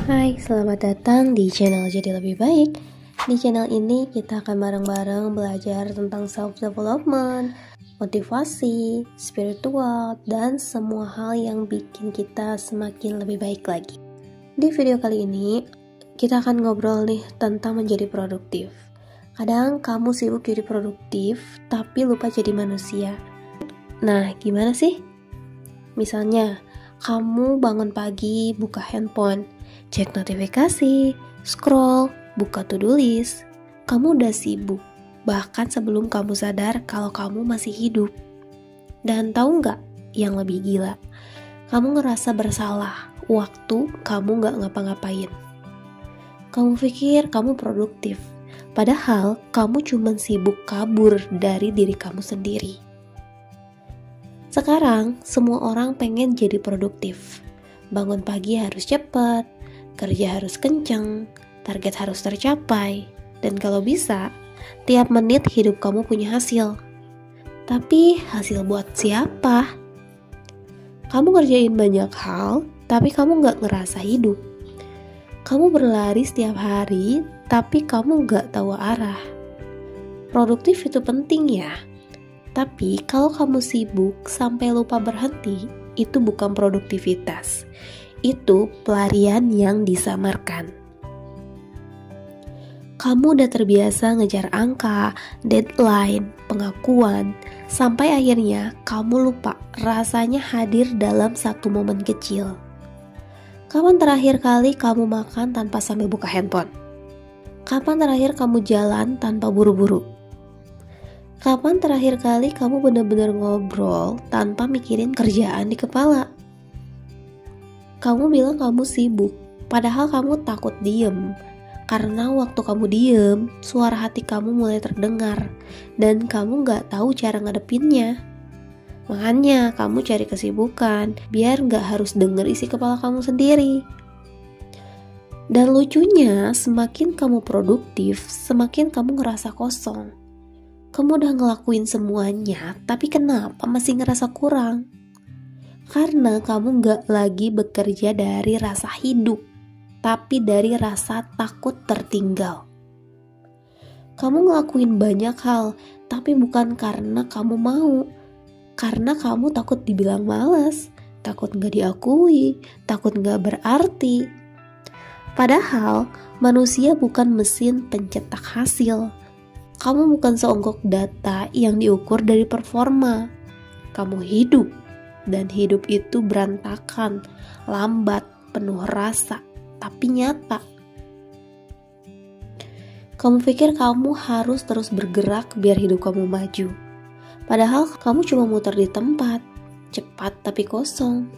Hai, selamat datang di channel Jadi Lebih Baik. Di channel ini kita akan bareng-bareng belajar tentang self-development, motivasi, spiritual, dan semua hal yang bikin kita semakin lebih baik lagi. Di video kali ini, kita akan ngobrol nih tentang menjadi produktif. Kadang kamu sibuk jadi produktif, tapi lupa jadi manusia. Nah, gimana sih? Misalnya, kamu bangun pagi, buka handphone, cek notifikasi, scroll, buka to-do list. Kamu udah sibuk, bahkan sebelum kamu sadar kalau kamu masih hidup. Dan tahu nggak yang lebih gila? Kamu ngerasa bersalah waktu kamu nggak ngapa-ngapain. Kamu pikir kamu produktif, padahal kamu cuma sibuk kabur dari diri kamu sendiri. Sekarang, semua orang pengen jadi produktif. Bangun pagi harus cepat, kerja harus kenceng, target harus tercapai, dan kalau bisa, tiap menit hidup kamu punya hasil. Tapi hasil buat siapa? Kamu ngerjain banyak hal, tapi kamu gak ngerasa hidup. Kamu berlari setiap hari, tapi kamu gak tahu arah. Produktif itu penting ya. Tapi kalau kamu sibuk sampai lupa berhenti, itu bukan produktivitas. Itu pelarian yang disamarkan. Kamu udah terbiasa ngejar angka, deadline, pengakuan, sampai akhirnya kamu lupa rasanya hadir dalam satu momen kecil. Kapan terakhir kali kamu makan tanpa sambil buka handphone? Kapan terakhir kamu jalan tanpa buru-buru? Kapan terakhir kali kamu benar-benar ngobrol tanpa mikirin kerjaan di kepala? Kamu bilang kamu sibuk, padahal kamu takut diem. Karena waktu kamu diem, suara hati kamu mulai terdengar, dan kamu gak tahu cara ngadepinnya. Makanya kamu cari kesibukan, biar gak harus denger isi kepala kamu sendiri. Dan lucunya, semakin kamu produktif, semakin kamu ngerasa kosong. Kamu udah ngelakuin semuanya, tapi kenapa masih ngerasa kurang? Karena kamu gak lagi bekerja dari rasa hidup, tapi dari rasa takut tertinggal. Kamu ngelakuin banyak hal, tapi bukan karena kamu mau. Karena kamu takut dibilang malas, takut gak diakui, takut gak berarti. Padahal, manusia bukan mesin pencetak hasil. Kamu bukan seonggok data yang diukur dari performa. Kamu hidup, dan hidup itu berantakan, lambat, penuh rasa, tapi nyata. Kamu pikir kamu harus terus bergerak biar hidup kamu maju. Padahal kamu cuma muter di tempat, cepat tapi kosong.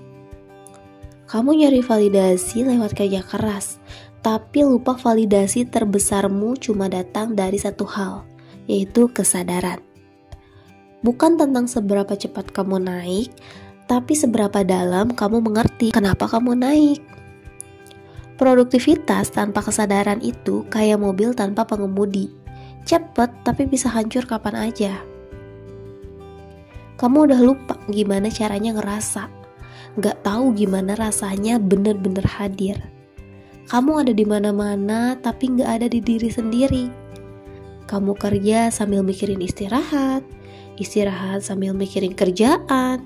Kamu nyari validasi lewat kerja keras, tapi lupa validasi terbesarmu cuma datang dari satu hal, yaitu kesadaran. Bukan tentang seberapa cepat kamu naik, tapi seberapa dalam kamu mengerti kenapa kamu naik. Produktivitas tanpa kesadaran itu kayak mobil tanpa pengemudi. Cepet tapi bisa hancur kapan aja. Kamu udah lupa gimana caranya ngerasa. Gak tahu gimana rasanya bener-bener hadir. Kamu ada di mana-mana tapi gak ada di diri sendiri. Kamu kerja sambil mikirin istirahat, istirahat sambil mikirin kerjaan,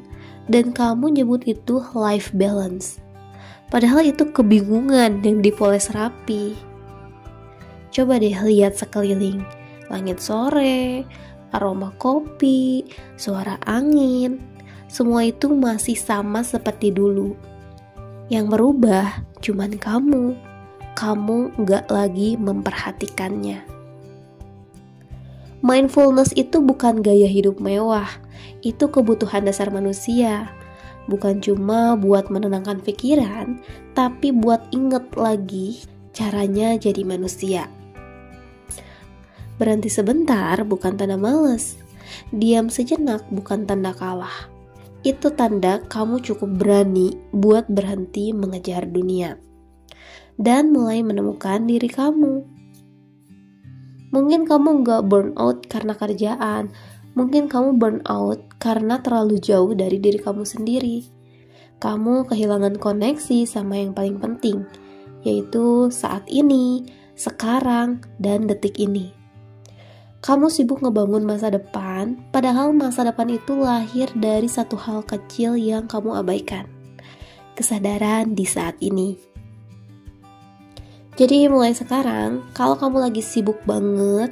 dan kamu nyebut itu life balance. Padahal itu kebingungan yang dipoles rapi. Coba deh lihat sekeliling, langit sore, aroma kopi, suara angin, semua itu masih sama seperti dulu. Yang berubah cuman kamu gak lagi memperhatikannya. Mindfulness itu bukan gaya hidup mewah, itu kebutuhan dasar manusia. Bukan cuma buat menenangkan pikiran, tapi buat inget lagi caranya jadi manusia. Berhenti sebentar bukan tanda males, diam sejenak bukan tanda kalah. Itu tanda kamu cukup berani buat berhenti mengejar dunia dan mulai menemukan diri kamu. Mungkin kamu gak burn out karena kerjaan. Mungkin kamu burn out karena terlalu jauh dari diri kamu sendiri. Kamu kehilangan koneksi sama yang paling penting, yaitu saat ini, sekarang, dan detik ini. Kamu sibuk ngebangun masa depan, padahal masa depan itu lahir dari satu hal kecil yang kamu abaikan. Kesadaran di saat ini. Jadi mulai sekarang, kalau kamu lagi sibuk banget,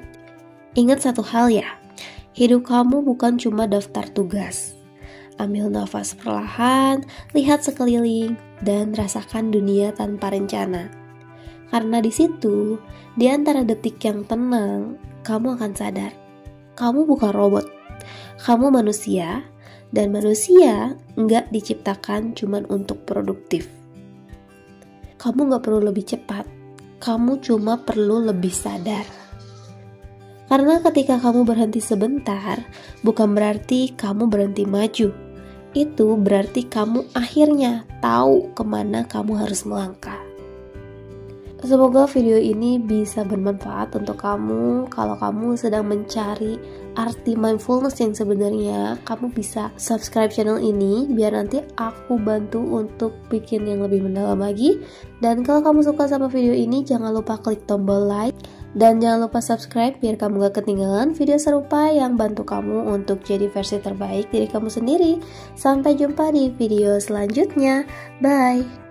ingat satu hal ya, hidup kamu bukan cuma daftar tugas. Ambil nafas perlahan, lihat sekeliling, dan rasakan dunia tanpa rencana. Karena di situ, di antara detik yang tenang, kamu akan sadar, kamu bukan robot, kamu manusia, dan manusia nggak diciptakan cuma untuk produktif. Kamu nggak perlu lebih cepat, kamu cuma perlu lebih sadar. Karena ketika kamu berhenti sebentar, bukan berarti kamu berhenti maju. Itu berarti kamu akhirnya tahu kemana kamu harus melangkah. Semoga video ini bisa bermanfaat untuk kamu. Kalau kamu sedang mencari arti mindfulness yang sebenarnya, kamu bisa subscribe channel ini biar nanti aku bantu untuk bikin yang lebih mendalam lagi. Dan kalau kamu suka sama video ini, jangan lupa klik tombol like dan jangan lupa subscribe biar kamu gak ketinggalan video serupa yang bantu kamu untuk jadi versi terbaik diri kamu sendiri. Sampai jumpa di video selanjutnya. Bye.